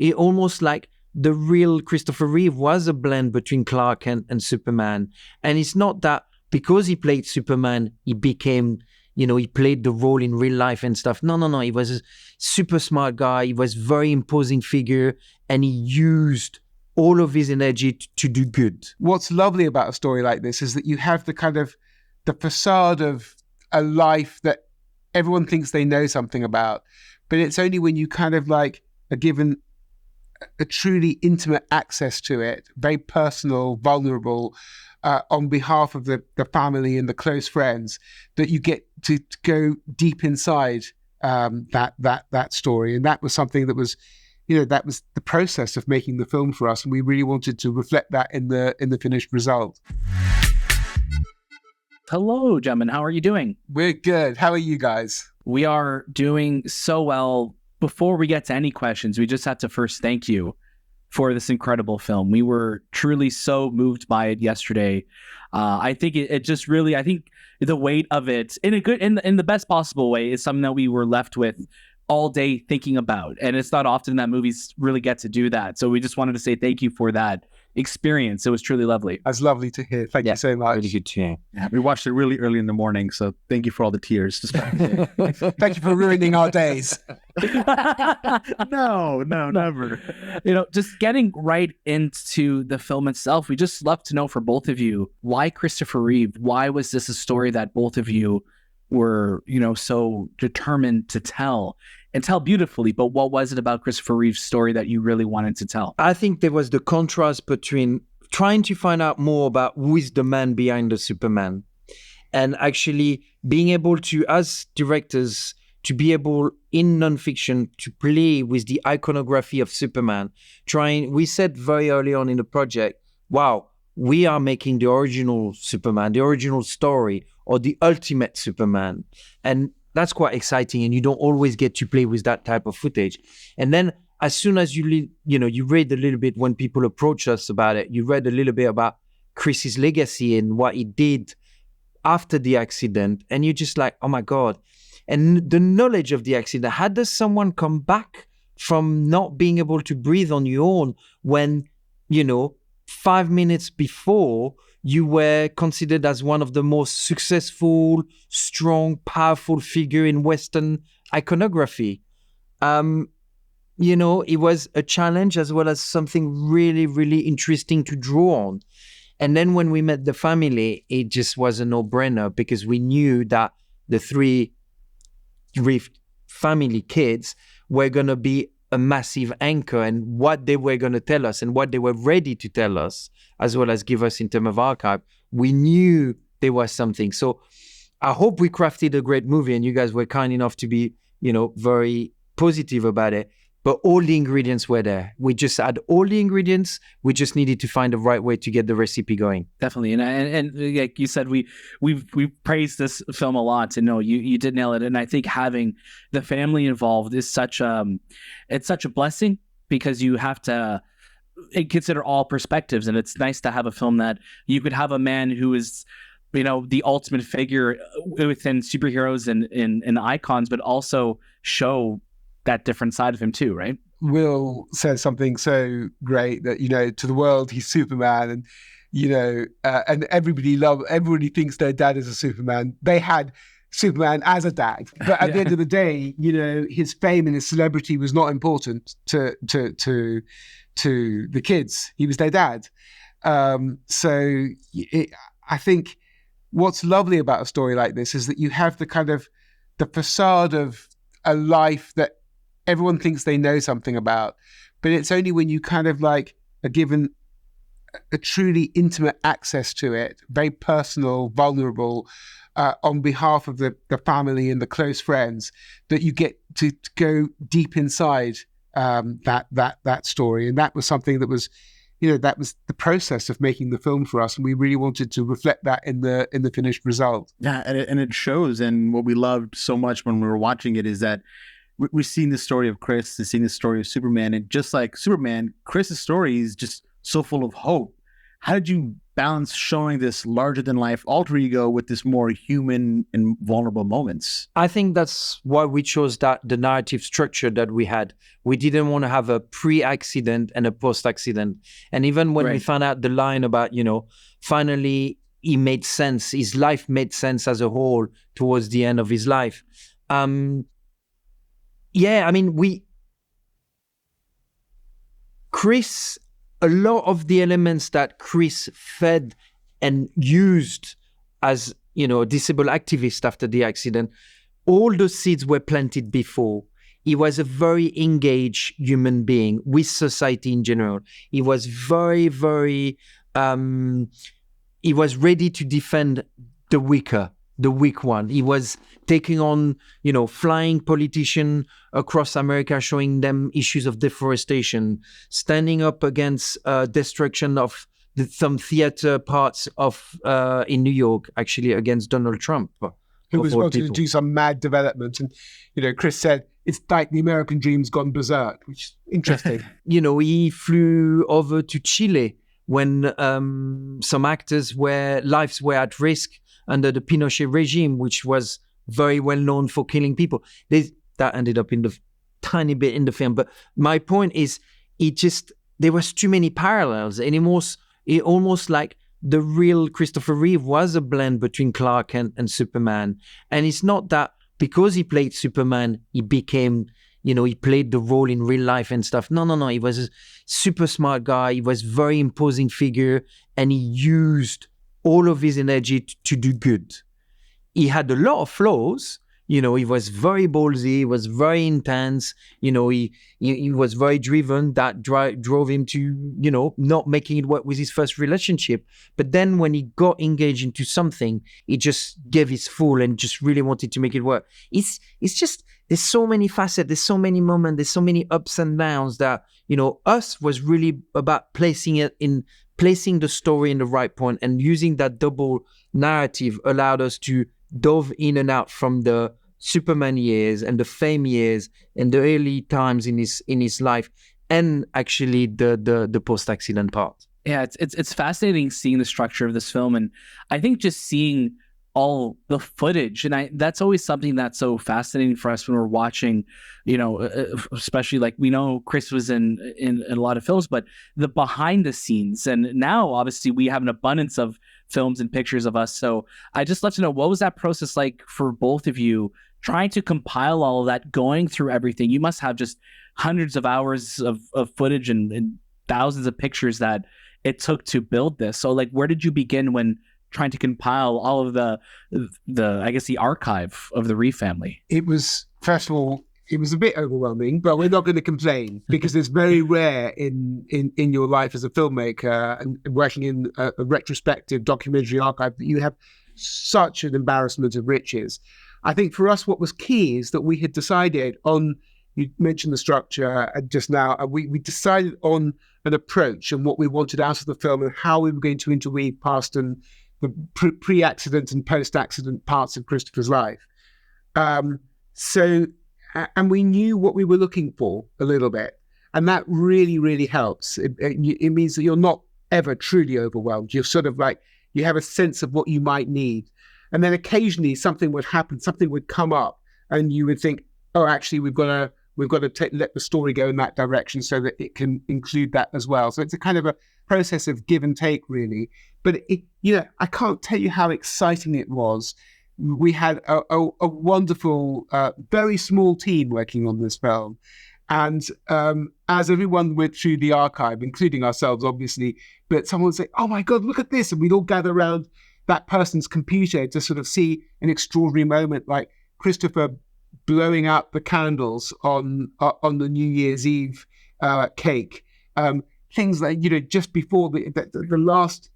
It almost like the real Christopher Reeve was a blend between Clark and Superman. And it's not that because he played Superman, he became, he played the role in real life and stuff. No. He was a super smart guy. He was very imposing figure, and he used all of his energy to do good. What's lovely about a story like this is that you have the facade of a life that everyone thinks they know something about, but it's only when you kind of like are given a truly intimate access to it, very personal, vulnerable, on behalf of the family and the close friends, that you get to go deep inside that story. And that was something that was, that was the process of making the film for us, and we really wanted to reflect that in the finished result. Hello, gentlemen. How are you doing? We're good. How are you guys? We are doing so well. Before we get to any questions, we just have to first thank you for this incredible film. We were truly so moved by it yesterday. I think it just really, I think the weight of it in a good, in the best possible way, is something that we were left with all day thinking about. And it's not often that movies really get to do that. So we just wanted to say thank you for that experience. It was truly lovely. That's lovely to hear. Thank you so much. Really good to hear. Yeah, we watched it really early in the morning, so thank you for all the tears. Thank you for ruining our days. No, never. Just getting right into the film itself, we just love to know for both of you, why Christopher Reeve? Why was this a story that both of you were, so determined to tell? And tell beautifully, but what was it about Christopher Reeve's story that you really wanted to tell? I think there was the contrast between trying to find out more about who is the man behind the Superman, and actually being able to, as directors, to be able in nonfiction to play with the iconography of Superman. We said very early on in the project, wow, we are making the original Superman, the original story, or the ultimate Superman. And that's quite exciting, and you don't always get to play with that type of footage. And then as soon as you read a little bit when people approach us about it, you read a little bit about Chris's legacy and what he did after the accident, and you're just like, oh my God. And the knowledge of the accident, how does someone come back from not being able to breathe on your own when, 5 minutes before you were considered as one of the most successful, strong, powerful figure in Western iconography. It was a challenge as well as something really, really interesting to draw on. And then when we met the family, it just was a no-brainer, because we knew that the three Reeve family kids were going to be a massive anchor, and what they were going to tell us and what they were ready to tell us, as well as give us in terms of archive, we knew there was something. So I hope we crafted a great movie, and you guys were kind enough to be, very positive about it. But all the ingredients were there. We just had all the ingredients. We just needed to find the right way to get the recipe going. Definitely, and like you said, we've praised this film a lot. And no, you did nail it. And I think having the family involved is such a blessing, because you have to consider all perspectives. And it's nice to have a film that you could have a man who is, the ultimate figure within superheroes and icons, but also show that different side of him too, right? Will says something so great that, to the world, he's Superman, and, and everybody thinks their dad is a Superman. They had Superman as a dad, but at the end of the day, his fame and his celebrity was not important to the kids. He was their dad. I think what's lovely about a story like this is that you have the facade of a life that everyone thinks they know something about, but it's only when you kind of like are given a truly intimate access to it, very personal, vulnerable, on behalf of the family and the close friends, that you get to go deep inside that story. And that was something that was, that was the process of making the film for us, and we really wanted to reflect that in the finished result. Yeah, and it shows. And what we loved so much when we were watching it is that we've seen the story of Chris, we've seen the story of Superman, and just like Superman, Chris's story is just so full of hope. How did you balance showing this larger than life alter ego with this more human and vulnerable moments? I think that's why we chose the narrative structure that we had. We didn't want to have a pre-accident and a post-accident. And even when we found out the line about, finally he made sense, his life made sense as a whole towards the end of his life. Chris, a lot of the elements that Chris fed and used as, a disabled activist after the accident, all those seeds were planted before. He was a very engaged human being with society in general. He was very, very, he was ready to defend the weak one. He was taking on, flying politicians across America, showing them issues of deforestation, standing up against destruction of some theater parts of in New York, actually against Donald Trump, who was wanting to do some mad development. And Chris said it's like the American dream's gone berserk, which is interesting. He flew over to Chile when some actors' lives were at risk under the Pinochet regime, which was very well known for killing people. That ended up in the tiny bit in the film. But my point is, there was too many parallels, and it almost like the real Christopher Reeve was a blend between Clark and Superman. And it's not that because he played Superman, he became, he played the role in real life and stuff. No. He was a super smart guy. He was a very imposing figure, and he used all of his energy to do good. He had a lot of flaws. He was very ballsy. He was very intense. He was very driven. That drove him to, not making it work with his first relationship. But then when he got engaged into something, he just gave his full and just really wanted to make it work. It's just, there's so many facets. There's so many moments. There's so many ups and downs that, Us was really about placing the story in the right point, and using that double narrative allowed us to dove in and out from the Superman years and the fame years and the early times in his life, and actually the post-accident part. Yeah, it's fascinating seeing the structure of this film, and I think just seeing all the footage, and that's always something that's so fascinating for us when we're watching, especially like we know Chris was in a lot of films, but the behind the scenes, and now obviously we have an abundance of films and pictures of us. So I just love to know, what was that process like for both of you, trying to compile all of that, going through everything? You must have just hundreds of hours of footage and thousands of pictures that it took to build this. So like, where did you begin when trying to compile all of the I guess the archive of the Reeve family? It was, first of all, it was a bit overwhelming, but we're not going to complain, because it's very rare in your life as a filmmaker and working in a retrospective documentary archive that you have such an embarrassment of riches. I think for us, what was key is that we had decided on, you mentioned the structure just now, we decided on an approach and what we wanted out of the film and how we were going to interweave past and the pre-accident and post-accident parts of Christopher's life. And we knew what we were looking for a little bit. And that really, really helps. It means that you're not ever truly overwhelmed. You're sort of like, you have a sense of what you might need. And then occasionally something would happen, something would come up, and you would think, oh, actually, we've got to let the story go in that direction so that it can include that as well. So it's a kind of a process of give and take, really. But I can't tell you how exciting it was. We had a wonderful, very small team working on this film. And as everyone went through the archive, including ourselves, obviously, but someone would say, oh my God, look at this. And we'd all gather around that person's computer to sort of see an extraordinary moment, like Christopher blowing out the candles on the New Year's Eve cake. Things like, just before the last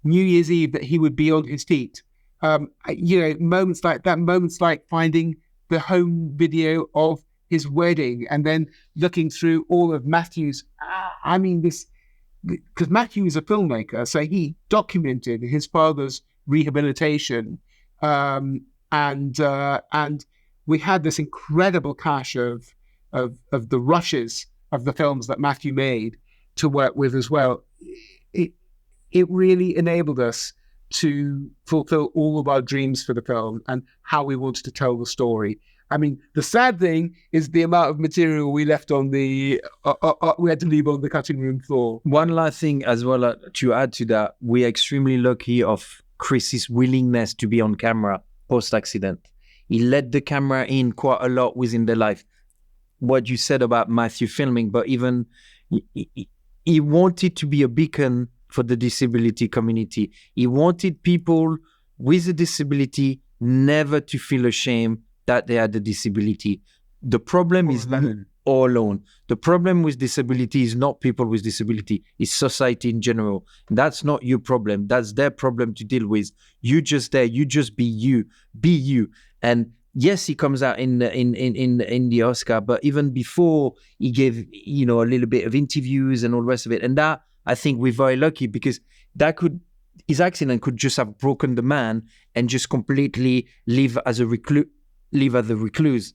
New Year's Eve that he would be on his feet. Moments like that, moments like finding the home video of his wedding and then looking through all of Matthew's, because Matthew is a filmmaker, so he documented his father's rehabilitation, and we had this incredible cache of the rushes of the films that Matthew made to work with as well. it really enabled us to fulfill all of our dreams for the film and how we wanted to tell the story. I mean, the sad thing is the amount of material we left on we had to leave on the cutting room floor. One last thing as well to add to that, we're extremely lucky of Chris's willingness to be on camera post-accident. He let the camera in quite a lot within the life. What you said about Matthew filming, but even he wanted to be a beacon for the disability community. He wanted people with a disability never to feel ashamed that they had a disability. The problem is all alone. The problem with disability is not people with disability, it's society in general. That's not your problem. That's their problem to deal with. You just there, you just be you. Be you. And yes, he comes out in the Oscar, but even before he gave, a little bit of interviews and all the rest of it. And that, I think we're very lucky because his accident could just have broken the man and just completely live as a recluse.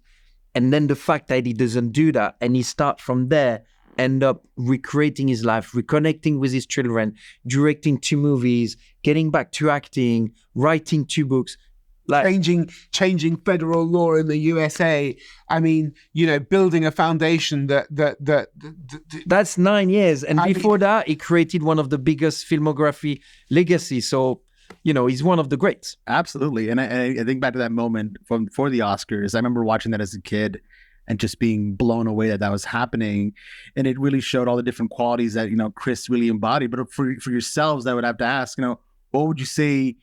And then the fact that he doesn't do that and he start from there, end up recreating his life, reconnecting with his children, directing 2 movies, getting back to acting, writing 2 books. Changing federal law in the USA. I mean, building a foundation that's 9 years. And before that, he created one of the biggest filmography legacy. So, he's one of the greats. Absolutely. And I think back to that moment for the Oscars. I remember watching that as a kid and just being blown away that was happening. And it really showed all the different qualities that, Chris really embodied. But for yourselves, I would have to ask, what would you say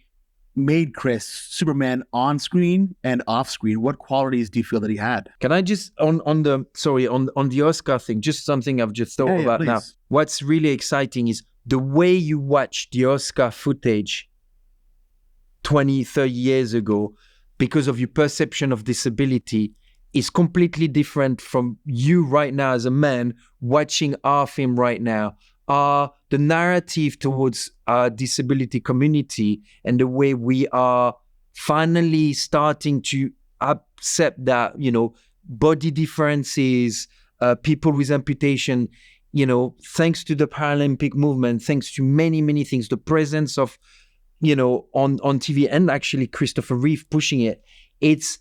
made Chris Superman on screen and off screen? What qualities do you feel that he had? Can I just on the Oscar thing, just something I've just thought about now. What's really exciting is the way you watch the Oscar footage 20, 30 years ago because of your perception of disability is completely different from you right now as a man watching our film right now. The narrative towards our disability community and the way we are finally starting to accept that, body differences, people with amputation, thanks to the Paralympic movement, thanks to many, many things, the presence of, on TV and actually Christopher Reeve pushing it. It's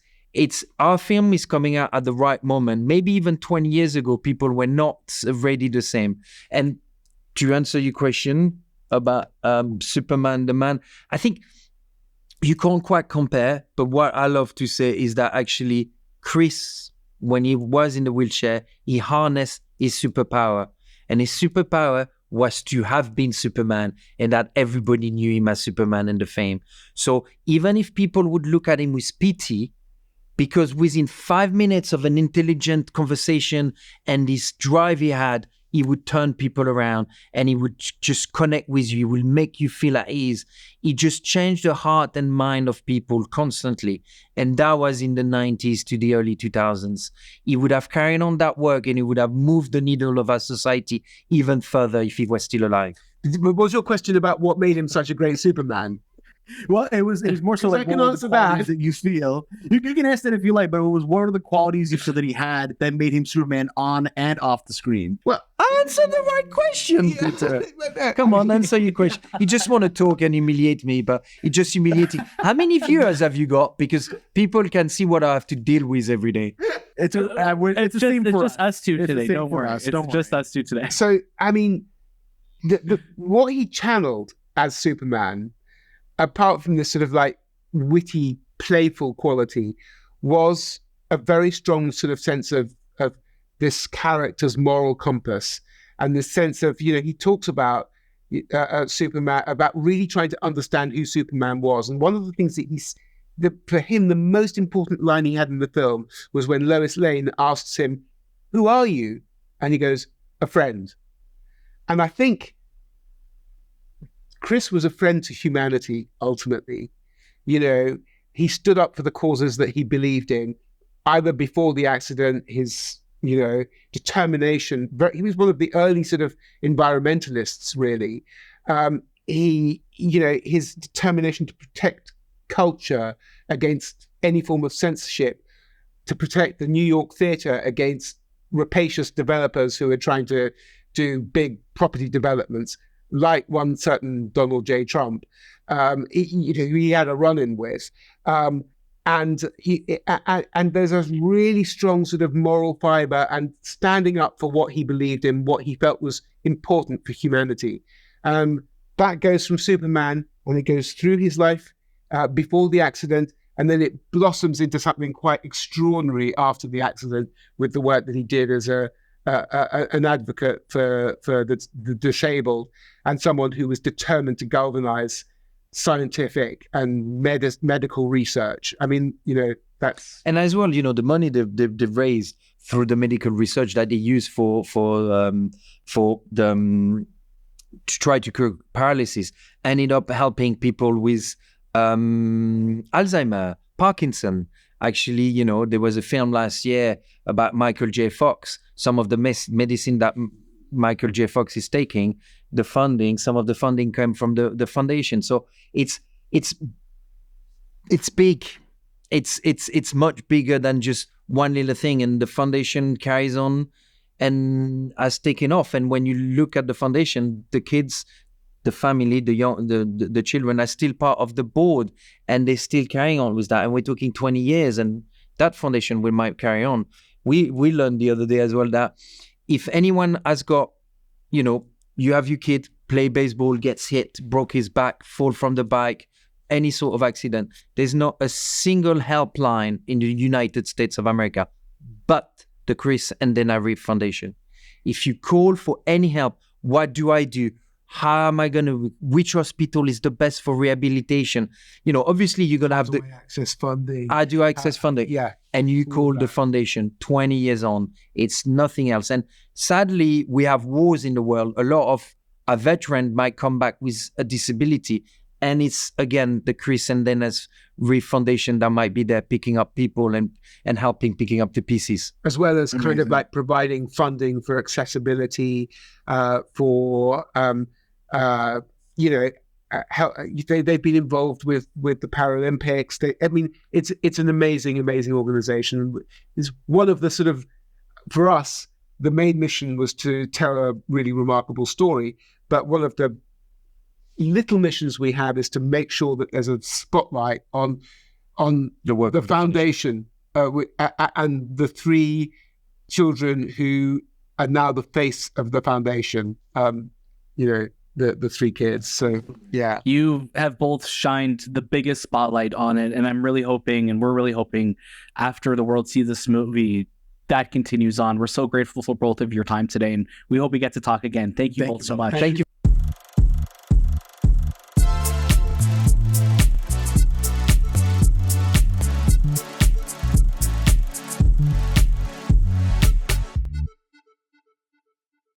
our film is coming out at the right moment. Maybe even 20 years ago, people were not ready the same. And to answer your question about Superman, the man, I think you can't quite compare, but what I love to say is that actually Chris, when he was in the wheelchair, he harnessed his superpower. And his superpower was to have been Superman and that everybody knew him as Superman and the fame. So even if people would look at him with pity, because within 5 minutes of an intelligent conversation and this drive he had, he would turn people around and he would just connect with you. He will make you feel at ease. He just changed the heart and mind of people constantly. And that was in the 90s to the early 2000s. He would have carried on that work and he would have moved the needle of our society even further if he was still alive. Was your question about what made him such a great Superman? Well, it was more so like, I can what were answer the qualities that you feel? You can ask that if you like, but it was one of the qualities you feel that he had that made him Superman on and off the screen. Well, answer the right question, Peter. Come on, answer your question. You just want to talk and humiliate me, but it's just humiliating. How many viewers have you got? Because people can see what I have to deal with every day. It's just us two today. Don't worry. It's just us two today. So, I mean, what he channeled as Superman, apart from this sort of like witty, playful quality, was a very strong sort of sense of this character's moral compass and this sense of, he talks about Superman, about really trying to understand who Superman was. And one of the things that for him, the most important line he had in the film was when Lois Lane asks him, "Who are you?" And he goes, "A friend." And I think Chris was a friend to humanity, ultimately. He stood up for the causes that he believed in, either before the accident, his, determination. He was one of the early sort of environmentalists, really. His determination to protect culture against any form of censorship, to protect the New York theater against rapacious developers who are trying to do big property developments. like one certain Donald J. Trump, he had a run-in with. And there's a really strong sort of moral fiber and standing up for what he believed in, what he felt was important for humanity. That goes from Superman, and it goes through his life before the accident, and then it blossoms into something quite extraordinary after the accident with the work that he did as an advocate for the disabled and someone who was determined to galvanize scientific and medical research. I mean, that's... And as well, the money they've raised through the medical research that they use for the to try to cure paralysis ended up helping people with Alzheimer, Parkinson. Actually, there was a film last year about Michael J. Fox. Some of the medicine that Michael J. Fox is taking, some of the funding came from the foundation. So it's big. It's much bigger than just one little thing, and the foundation carries on and has taken off. And when you look at the foundation, the kids, the family, the children are still part of the board, and they're still carrying on with that. And we're talking 20 years, and that foundation might carry on. We learned the other day as well that if anyone has got, you have your kid play baseball, gets hit, broke his back, fall from the bike, any sort of accident, there's not a single helpline in the United States of America but the Chris and Dana Reeve Foundation. If you call for any help, what do I do? How am I which hospital is the best for rehabilitation? Obviously you're going to have How do I access funding? How do I access funding? Yeah. And you call the foundation 20 years on, it's nothing else. And sadly, we have wars in the world. A lot of a veteran might come back with a disability. And it's, again, the Chris and Dennis Reeve Foundation that might be there picking up people and helping picking up the pieces. As well as kind of like providing funding for accessibility, for, they've been involved with the Paralympics. It's an amazing organization. It's one of the sort of, for us, the main mission was to tell a really remarkable story. But one of the little missions we have is to make sure that there's a spotlight on the work of the foundation and the three children who are now the face of the foundation. The three kids. So yeah, you have both shined the biggest spotlight on it, and I'm really hoping, and we're really hoping, after the world sees this movie, that continues on. We're so grateful for both of your time today, and we hope we get to talk again. Thank you both so much. Thank you.